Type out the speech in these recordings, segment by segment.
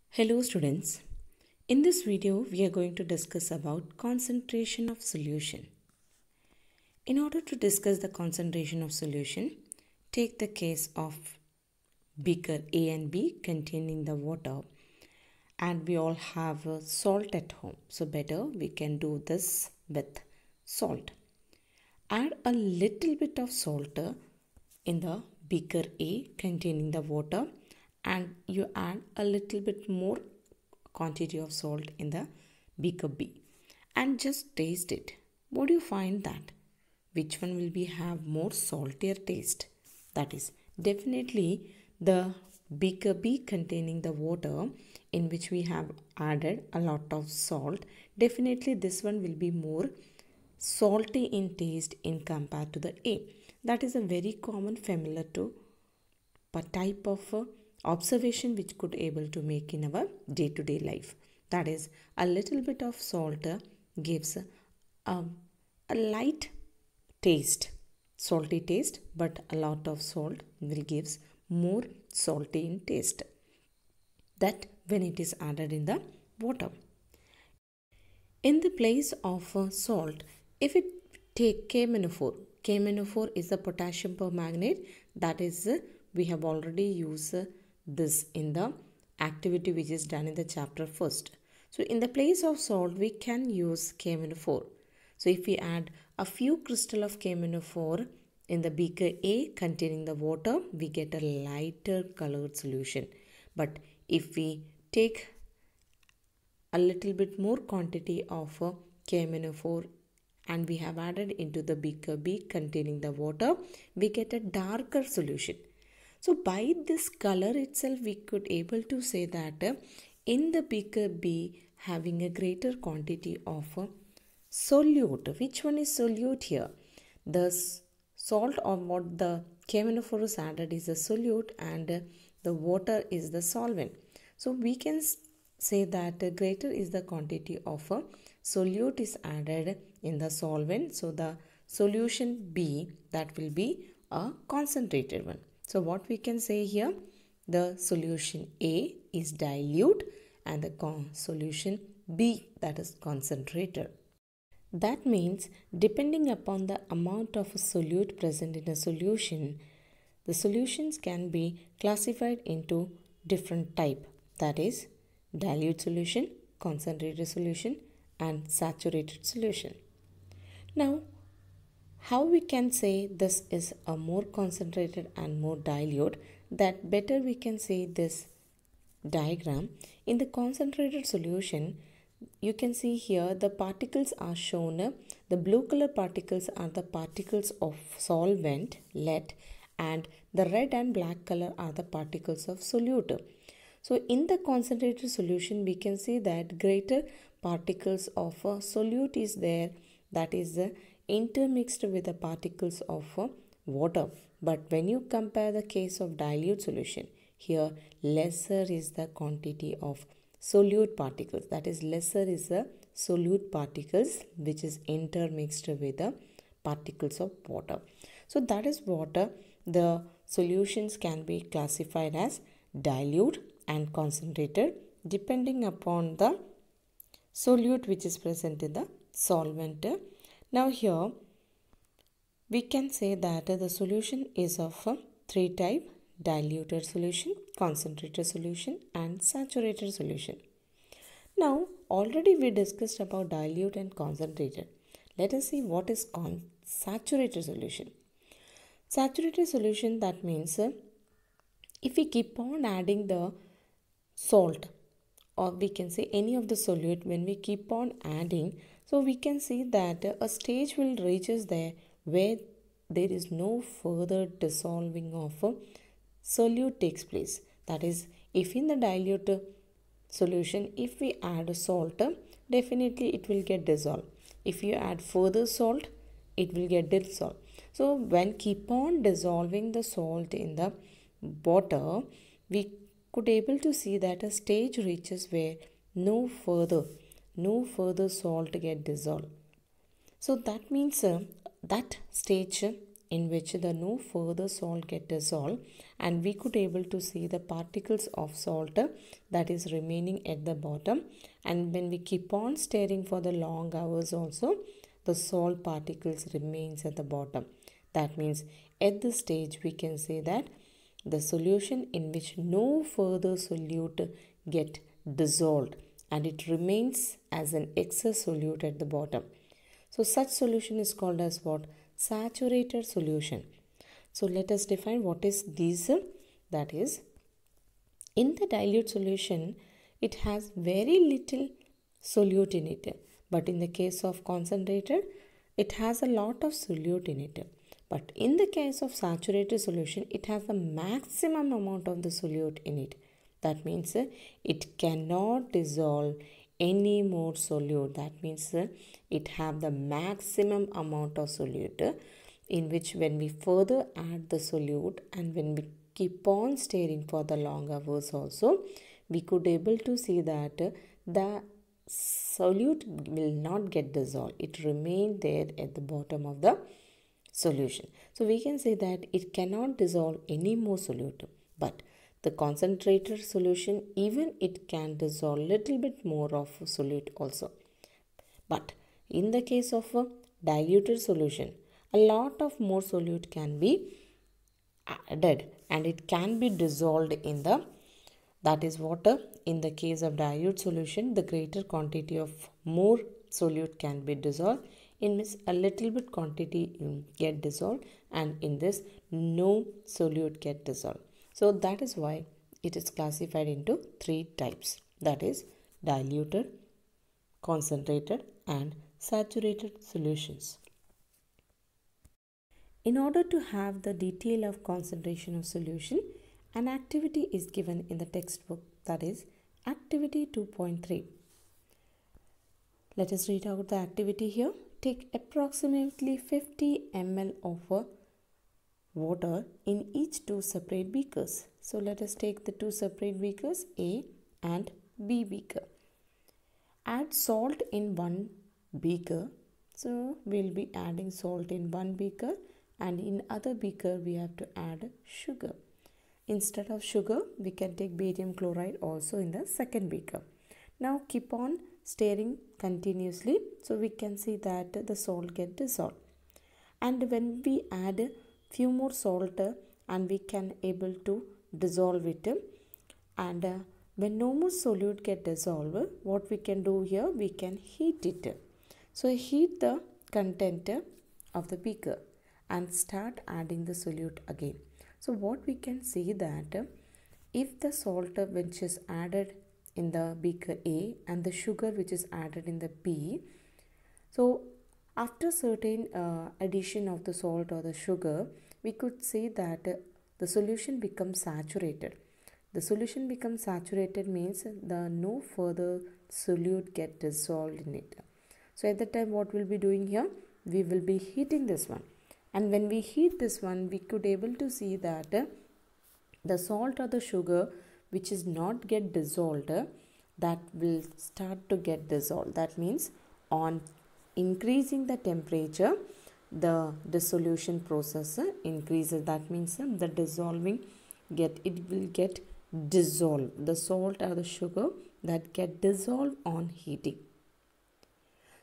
Hello students, in this video we are going to discuss about concentration of solution. In order to discuss the concentration of solution, take the case of beaker A and B containing the water, and we all have salt at home, so better we can do this with salt. Add a little bit of salt in the beaker A containing the water, and you add a little bit more quantity of salt in the beaker B and just taste it. What do you find that? Which one will be have more saltier taste? That is definitely the beaker B containing the water, in which we have added a lot of salt. Definitely this one will be more salty in taste in compared to the A. That is a very common familiar to a type of observation which could able to make in our day-to-day life. That is, a little bit of salt gives a light taste, salty taste, but a lot of salt will gives more salty in taste. That when it is added in the water. In the place of salt, if it take KMnO4 is a potassium permanganate. That is, we have already used this in the activity which is done in the chapter first. So in the place of salt, we can use KMnO4. So if we add a few crystal of KMnO4 in the beaker A containing the water, we get a lighter colored solution. But if we take a little bit more quantity of KMnO4 and we have added into the beaker B containing the water, we get a darker solution. So by this color itself, we could able to say that in the beaker B having a greater quantity of solute. Which one is solute here? The salt or what the KMnO4 is added is a solute, and the water is the solvent. So we can say that greater is the quantity of a solute is added in the solvent. So the solution B, that will be a concentrated one. So what we can say here, the solution A is dilute and the solution B, that is concentrated. That means depending upon the amount of a solute present in a solution, the solutions can be classified into different type. That is dilute solution, concentrated solution and saturated solution. Now, how we can say this is a more concentrated and more dilute? That better we can say this diagram. In the concentrated solution, you can see here the particles are shown. The blue color particles are the particles of solvent, lead, and the red and black color are the particles of solute. So in the concentrated solution, we can see that greater particles of solute is there, that is intermixed with the particles of water. But when you compare the case of dilute solution, here lesser is the quantity of solute particles. That is, lesser is the solute particles which is intermixed with the particles of water. So that is what the solutions can be classified as dilute and concentrated depending upon the solute which is present in the solvent. Now here we can say that the solution is of three type: diluted solution, concentrated solution and saturated solution. Now already we discussed about dilute and concentrated. Let us see what is saturated solution. Saturated solution, that means if we keep on adding the salt, or we can say any of the solute, when we keep on adding, so we can see that a stage will reaches there where there is no further dissolving of a solute takes place. That is, if in the dilute solution, if we add a salt, definitely it will get dissolved. If you add further salt, it will get dissolved. So when keep on dissolving the salt in the water, we could able to see that a stage reaches where no further salt get dissolved. So that means that stage in which the no further salt get dissolved, and we could able to see the particles of salt that is remaining at the bottom. And when we keep on stirring for the long hours also, the salt particles remains at the bottom. That means at this stage we can say that the solution in which no further solute get dissolved and it remains as an excess solute at the bottom. So such solution is called as what? Saturated solution. So let us define what is these. That is, in the dilute solution, it has very little solute in it. But in the case of concentrated, it has a lot of solute in it. But in the case of saturated solution, it has the maximum amount of the solute in it. That means it cannot dissolve any more solute. That means it have the maximum amount of solute, in which when we further add the solute and when we keep on stirring for the long hours also, we could able to see that the solute will not get dissolved. It remain there at the bottom of the solution. So we can say that it cannot dissolve any more solute. But the concentrated solution, even it can dissolve little bit more of solute also. But in the case of a diluted solution, a lot of more solute can be added and it can be dissolved in the, that is water. In the case of dilute solution, the greater quantity of more solute can be dissolved. In this, a little bit quantity get dissolved, and in this no solute get dissolved. So that is why it is classified into three types, that is diluted, concentrated and saturated solutions. In order to have the detail of concentration of solution, an activity is given in the textbook, that is activity 2.3. Let us read out the activity here. Take approximately 50 ml of water in each two separate beakers. So let us take the two separate beakers, A and B beaker. Add salt in one beaker. So we'll be adding salt in one beaker, and in other beaker we have to add sugar. Instead of sugar, we can take barium chloride also in the second beaker. Now keep on stirring continuously, so we can see that the salt get dissolved. And when we add few more salt and we can able to dissolve it, and when no more solute get dissolved, what we can do here, we can heat it. So heat the content of the beaker and start adding the solute again. So what we can see that if the salt which is added in the beaker A and the sugar which is added in the B, so after certain addition of the salt or the sugar, we could see that the solution becomes saturated. The solution becomes saturated means the no further solute get dissolved in it. So at the time what we'll be doing here, we will be heating this one. And when we heat this one, we could able to see that the salt or the sugar which is not get dissolved, that will start to get dissolved. That means on increasing the temperature, the dissolution process increases. That means the dissolving it will get dissolved. The salt or the sugar that get dissolved on heating.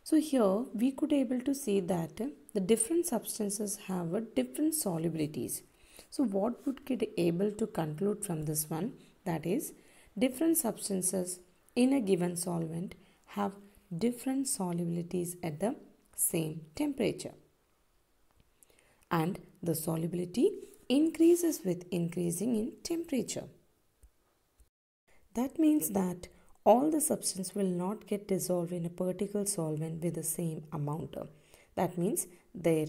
So here we could able to see that the different substances have different solubilities. So what would get able to conclude from this one, that is different substances in a given solvent have different solubilities at the same temperature, and the solubility increases with increasing in temperature. That means that all the substance will not get dissolved in a particular solvent with the same amount. That means their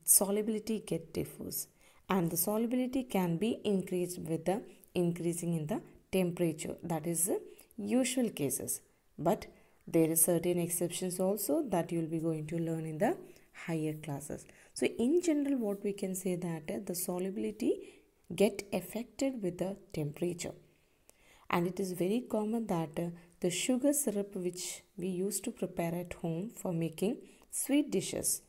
solubility get differs, and the solubility can be increased with the increasing in the temperature. That is the usual cases, but there is certain exceptions also that you will be going to learn in the higher classes. So in general what we can say that the solubility get affected with the temperature. And it is very common that the sugar syrup which we used to prepare at home for making sweet dishes,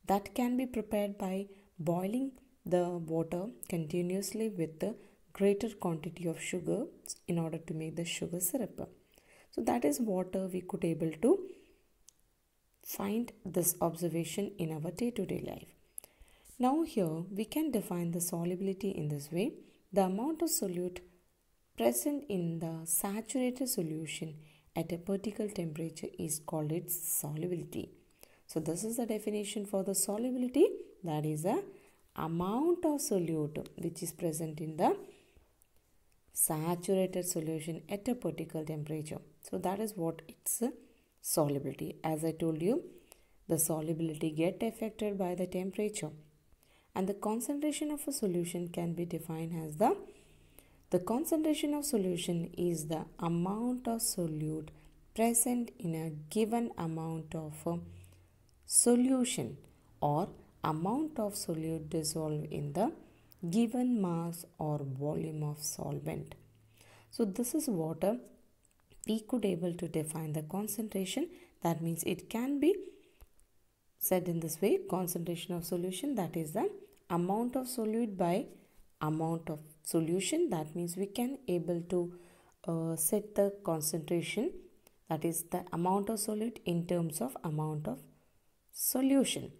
that can be prepared by boiling the water continuously with the greater quantity of sugar in order to make the sugar syrup. So that is what we could able to find this observation in our day-to-day life. Now here we can define the solubility in this way. The amount of solute present in the saturated solution at a particular temperature is called its solubility. So this is the definition for the solubility, that is the amount of solute which is present in the saturated solution at a particular temperature. So that is what its solubility. As I told you, the solubility get affected by the temperature, and the concentration of a solution can be defined as the concentration of solution is the amount of solute present in a given amount of solution or amount of solute dissolved in the given mass or volume of solvent. So this is what we could able to define the concentration. That means it can be said in this way: concentration of solution, that is the amount of solute by amount of solution. That means we can able to set the concentration, that is the amount of solute, in terms of amount of solution.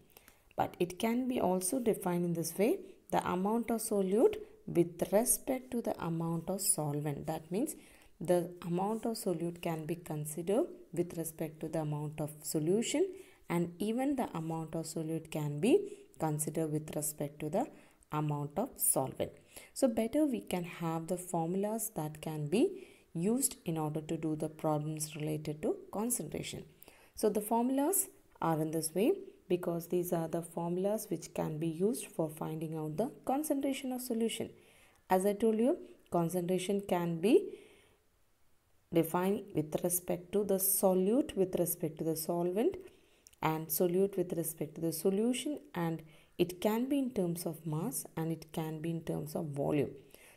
But it can be also defined in this way: the amount of solute with respect to the amount of solvent. That means the amount of solute can be considered with respect to the amount of solution, and even the amount of solute can be considered with respect to the amount of solvent. So better we can have the formulas that can be used in order to do the problems related to concentration. So the formulas are in this way, because these are the formulas which can be used for finding out the concentration of solution. As I told you, concentration can be defined with respect to the solute with respect to the solvent, and solute with respect to the solution, and it can be in terms of mass and it can be in terms of volume.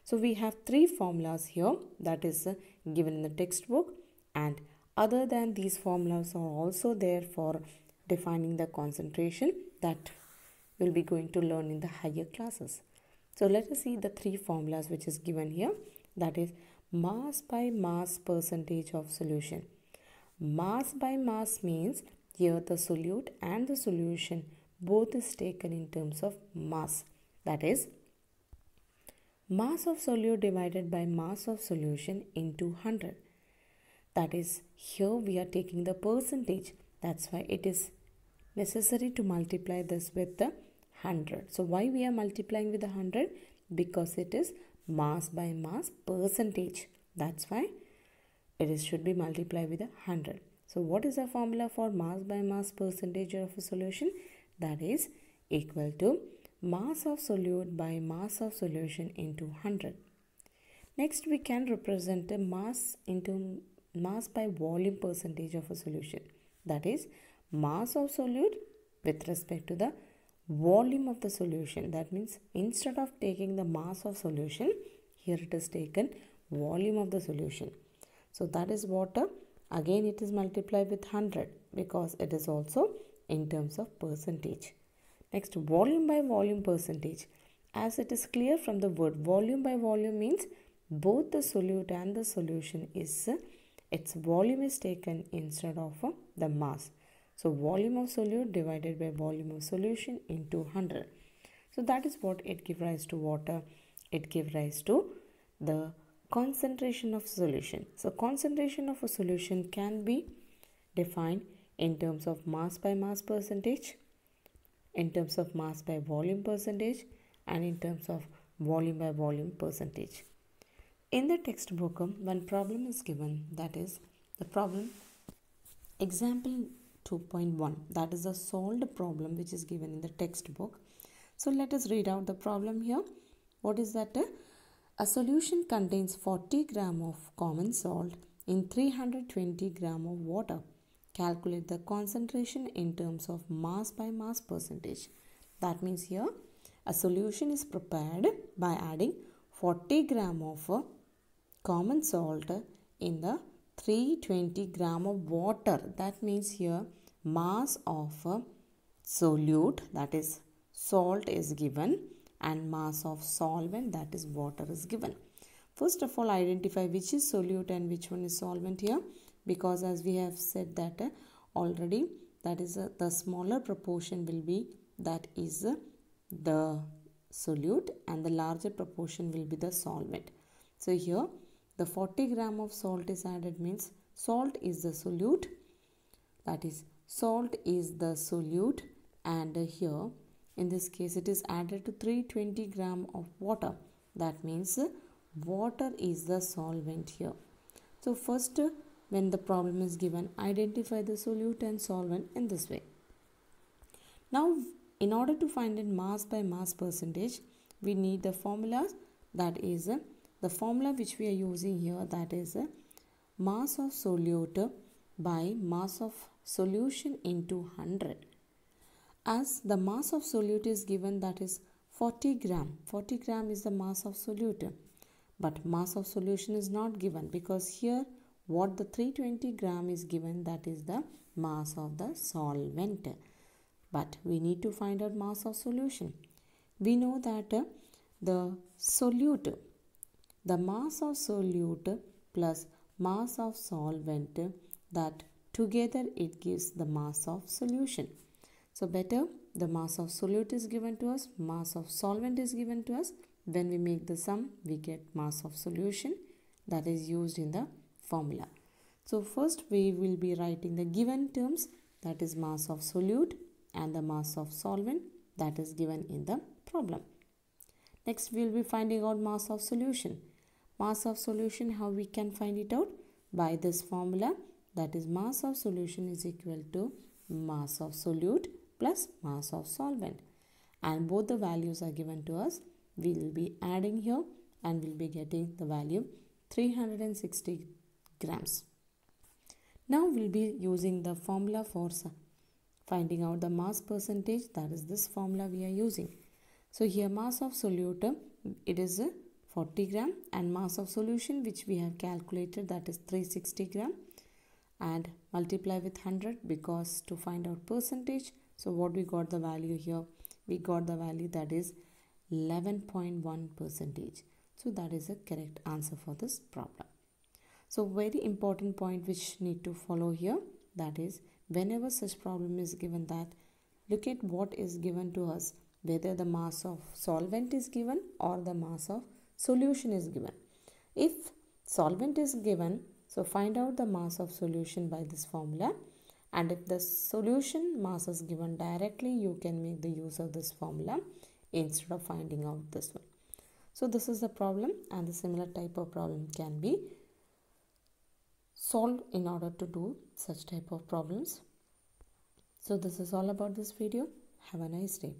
So we have three formulas here that is given in the textbook, and other than these formulas are also there for defining the concentration that we'll be going to learn in the higher classes. So let us see the three formulas which is given here, that is mass by mass percentage of solution. Mass by mass means here the solute and the solution both is taken in terms of mass, that is mass of solute divided by mass of solution into 100. That is, here we are taking the percentage. That's why it is necessary to multiply this with the 100. So why we are multiplying with the 100? Because it is mass by mass percentage. That's why it should be multiplied with 100. So what is the formula for mass by mass percentage of a solution? That is equal to mass of solute by mass of solution into 100. Next we can represent the mass into mass by volume percentage of a solution. That is mass of solute with respect to the volume of the solution. That means instead of taking the mass of solution, here it is taken volume of the solution. So that is what again it is multiplied with 100, because it is also in terms of percentage. Next, volume by volume percentage. As it is clear from the word, volume by volume means both the solute and the solution is its volume is taken instead of the mass. So volume of solute divided by volume of solution into 100. So that is what it gives rise to water. It gives rise to the concentration of solution. So concentration of a solution can be defined in terms of mass by mass percentage, in terms of mass by volume percentage, and in terms of volume by volume percentage. In the textbook, one problem is given, that is the problem example 2.1, that is a solved problem which is given in the textbook. So let us read out the problem here. What is that? A solution contains 40 gram of common salt in 320 gram of water. Calculate the concentration in terms of mass by mass percentage. That means here a solution is prepared by adding 40 gram of common salt in the 320 gram of water. That means here mass of solute, that is salt is given and mass of solvent, that is water, is given. First of all, identify which is solute and which one is solvent here, because as we have said that already, that is the smaller proportion will be, that is the solute, and the larger proportion will be the solvent. So here the 40 gram of salt is added, means salt is the solute, that is salt is the solute, and here in this case it is added to 320 gram of water, that means water is the solvent here. So first, when the problem is given, identify the solute and solvent in this way. Now in order to find in mass by mass percentage, we need the formulas, that is the formula which we are using here, that is mass of solute by mass of solution into 100. As the mass of solute is given, that is 40 gram. 40 gram is the mass of solute, but mass of solution is not given, because here what the 320 gram is given, that is the mass of the solvent. But we need to find out mass of solution. We know that the solute, the mass of solute plus mass of solvent, that together it gives the mass of solution. So better the mass of solute is given to us, mass of solvent is given to us. When we make the sum, we get mass of solution, that is used in the formula. So first we will be writing the given terms, that is mass of solute and the mass of solvent, that is given in the problem. Next we will be finding out mass of solution. Mass of solution, how we can find it out? By this formula, that is mass of solution is equal to mass of solute plus mass of solvent, and both the values are given to us. We will be adding here and we will be getting the value 360 grams. Now we will be using the formula for finding out the mass percentage, that is this formula we are using. So here mass of solute, it is 40 gram, and mass of solution which we have calculated, that is 360 gram, and multiply with 100 because to find out percentage. So what we got the value here? We got the value, that is 11.1 percentage. So that is a correct answer for this problem. So very important point which need to follow here, that is whenever such problem is given, that look at what is given to us, whether the mass of solvent is given or the mass of solution is given. If solvent is given, so find out the mass of solution by this formula, and if the solution mass is given directly, you can make the use of this formula instead of finding out this one. So this is the problem, and the similar type of problem can be solved in order to do such type of problems. So this is all about this video. Have a nice day.